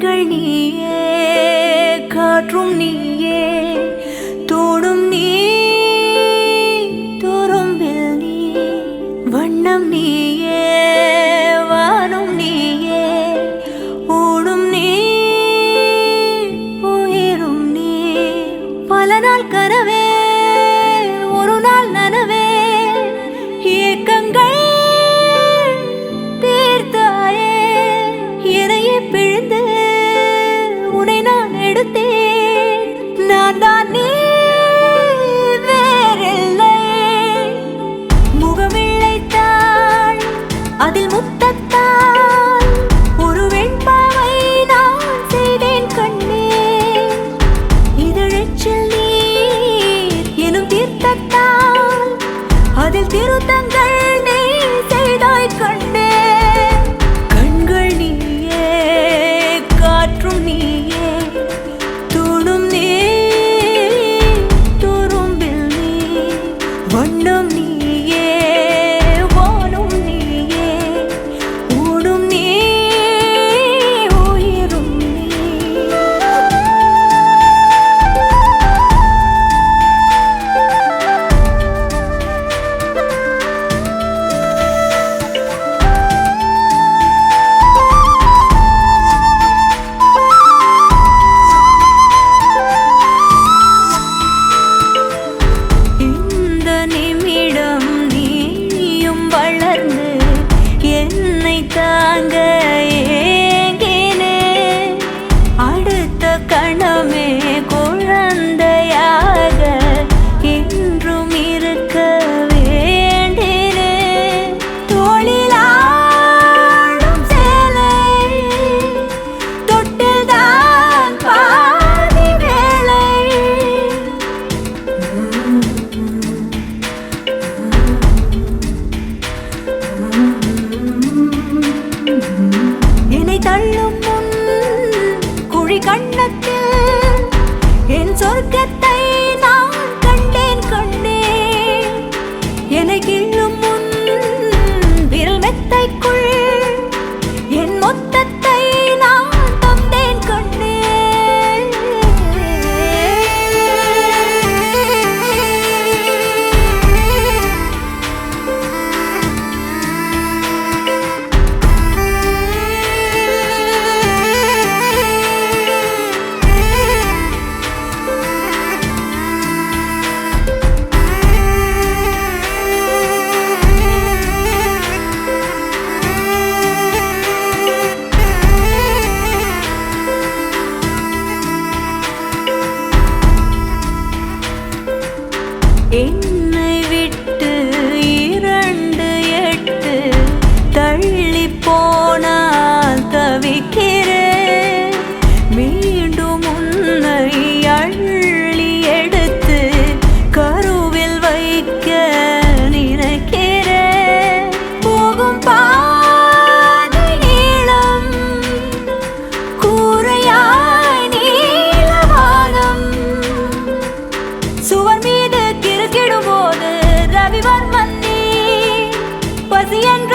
கண்கள் நீயே, காற்றும் நீயே, தோடும் நீ, துரும்பில் நீ, வண்ணம் நீயே, வானும் நீயே, ஓடும் நீ, உயிரும் நீ. பல நாள் கனவே, ஒரு நாள் நனவே, ஏக்கங்கள் தீர்த்தாயே. என்னையே பிழிந்து உன்னை நான் எடுத்தேன். நான் தான் நீ, வேறில்லை. முகமிழைத்தாள், அதில் முத்தத்தால் ஒரு வெண்பாவை நான் செய்தேன் கண்ணே. இதழச்சில் நீர் எனும் தீர்த்தத்தால் அதில் திருத்தங்கள் நீ செய்தாய் கண்ணே. கண்கள் நீயே, காற்றும் நீயே, தூணும் நீ, துரும்பில் நீ, வண்ணம் நீயே, வானும் நீயே, ஓடும் நீ, உயிரும் நீ. இந்த நிமிடம் நீயும் வளர்ந்து என்னை தாங்க ஏங்கினே. அடுத்த கணமே குழந்தையாக என்றும் இருக்க வேண்டினே. தோளிலாடும் சேலை, தொட்டில்தான் பாதி வேளை. என்னை தள்ளும் முன் குழி கண்ணத்தில் என் சொர்க்கத்தை நான் கண்டேன் கண்ணே. என்னை கிள்ளும் முன் விரல் மெத்தைக்குள் என் மொத்தத்தை நான் தந்தேன் கண்ணே. என்னை விட்டு 2 8 தள்ளி போனால் தவிக்கிறேன். மீண்டும் உன்னை அள்ளி எடுத்து கருவில் வைக்க நினைக்கிறேன். போகும் பாதை நீளம், கூரையாய் நீலவானம். சுவர் மீது கிறுக்கிடும் போது ரவிவர்மன் நீ, பசி என்ற